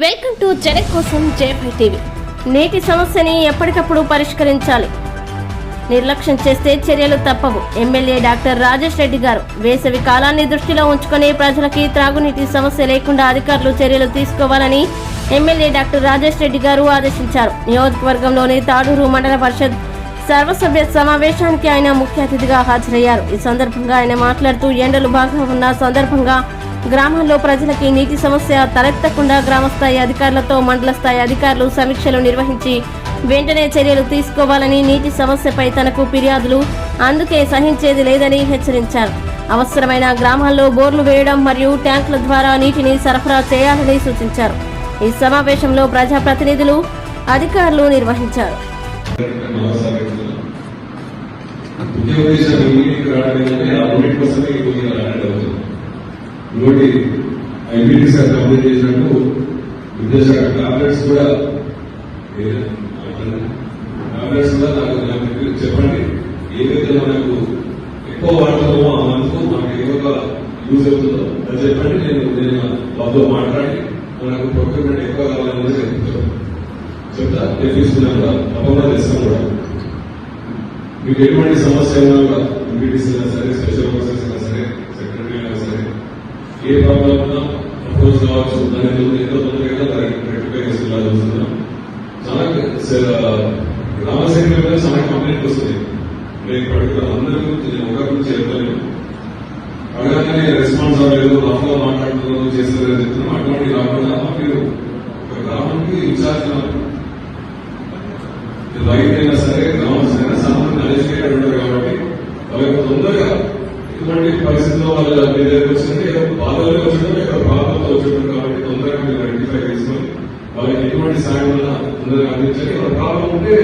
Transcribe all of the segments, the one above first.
Welcome to జనం కోసం జై టీవీ. నీటి సమస్యని ఎప్పటికప్పుడు పరిష్కరించాలి. నిర్లక్ష్యం చేస్తే చర్యలు తప్పవు. ఎమ్మెల్యే డాక్టర్ రాజేష్ రెడ్డి గారు వేసవి కాలాన్ని దృష్టిలో ఉంచుకొని ప్రజలకి త్రాగునీటి సమస్య లేకుండా అధికారులు చర్యలు తీసుకోవాలని ఎమ్మెల్యే డాక్టర్ రాజేష్ రెడ్డి గారు ఆదేశించారు. నియోజకవర్గంలోని తాడూరు మండల పరిషత్ సర్వసభ్య సమావేశానికి ఆయన ముఖ్య అతిథిగా హాజరయ్యారు. ఈ సందర్భంగా ఆయన మాట్లాడుతూ ఎండలు బాగా ఉన్న సందర్భంగా గ్రామాల్లో ప్రజలకి నీటి సమస్య తలెత్తకుండా గ్రామస్థాయి అధికారులతో మండల స్థాయి అధికారులు సమీక్షలు నిర్వహించి వెంటనే చర్యలు తీసుకోవాలని, నీటి సమస్యపై తనకు ఫిర్యాదులు అందుకే సహించేది లేదని హెచ్చరించారు. అవసరమైన గ్రామాల్లో బోర్లు వేయడం మరియు ట్యాంకుల ద్వారా నీటిని సరఫరా చేయాలని సూచించారు. ఈ సమావేశంలో ప్రజాప్రతినిధులు, అధికారులు నిర్వహించారు. కంప్లీట్ చేసినట్టు విద్యాశాఖ టాబ్లెట్స్ కూడా నాకు చెప్పండి. ఏదైతే మనకు ఎక్కువ వాడతామో ఆ మనకు మనకు ఎక్కువగా యూజ్ అవుతుందో అది చెప్పండి. నేను వాళ్ళతో మాట్లాడి మనకు ప్రొక్యూర్మెంట్ ఎక్కువ కావాలని చెప్తా. తీసుకున్నా కూడా తప్పకుండా తెస్తాం కూడా. మీకు ఎటువంటి సమస్య ఉన్నా కూడా ఎంపీటీసీ అయినా సరే, స్పెషల్ ఆఫీసర్స్ అయినా సరే, సెక్రటరీ అయినా సరే, ఏ ప్రాబ్లం ఉన్నా అప్రోచ్ కావచ్చు. దాని ఎంతో తొందరగా రెక్టిఫై చేసుకున్నా చూస్తున్నాం. చాలా రామశేఖర్ మీద చాలా కంప్లైంట్ వస్తుంది. నేను పర్టికులర్ అందరి గురించి నేను ఒకరి గురించి చెప్పలేను. అడగానే రెస్పాన్స్ అవ్వలేదు, రఫ్గా మాట్లాడుతున్నారు, చేస్తారని చెప్తున్నాం. అటువంటి రాకుండా మీరు ఒక గ్రామానికి ఇన్ఛార్జ్ రైతు అయినా సరే, గ్రామస్తులైనా సామాన్య అలిజికేటెడ్ ఉంటారు కాబట్టి వాళ్ళకి తొందరగా ఇటువంటి పరిస్థితుల్లో వాళ్ళ మీ దగ్గరకు వచ్చినట్టు బాధల్లో వచ్చడం, ఎక్కడ ప్రాబ్లంతో వచ్చడం కాబట్టి తొందరగా మీరు రెక్టిఫై చేసుకొని వాళ్ళకి ఎటువంటి సాయం వల్ల తొందరగా అందించండి. వాళ్ళ ప్రాబ్లం ఉంటే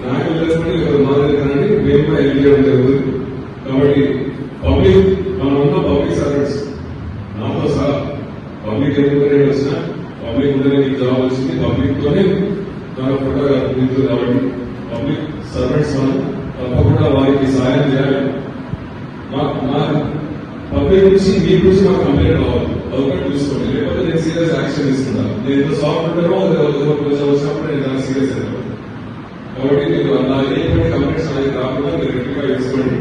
నాయకులు లేకపోతే ఇక్కడ మా దగ్గర మేము కూడా హెల్ప్ చేయడం జరుగుతుంది. కాబట్టి పబ్లిక్ మనం ఉన్న పబ్లిక్ సర్వెంట్స్ నాతో సహా పబ్లిక్ ఎందుకు వచ్చినా పబ్లిక్ ఉంటేనే మీకు జాబ్ వచ్చింది. పబ్లిక్ తోనే నాకు కూడా నిధులు కాబట్టి పబ్లిక్ సర్వెంట్స్ మనం తప్పకుండా వారికి సహాయం చేయాలి. మా పబ్లిక్ నుంచి మీ గురించి మాకు కంప్లైంట్ కావాలి, అదొకటి చూసుకోండి. లేకపోతే నేను సీరియస్ యాక్షన్ తీసుకుంటాను. నేను ఎంత సాఫ్ట్ ఉంటానో కొంచెం వచ్చినప్పుడు నేను దానికి సీరియస్ అయిపోతాను. కాబట్టి మీరు నా ఎటువంటి కంప్లైంట్స్ అనేది కాకుండా మీరు రెక్టిఫై చేసుకోండి.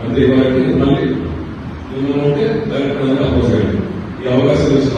అంతే. వారికి మళ్ళీ ఏమన్నా ఉంటే దానికి అపోజ్ చేయండి. ఈ అవకాశం వచ్చిన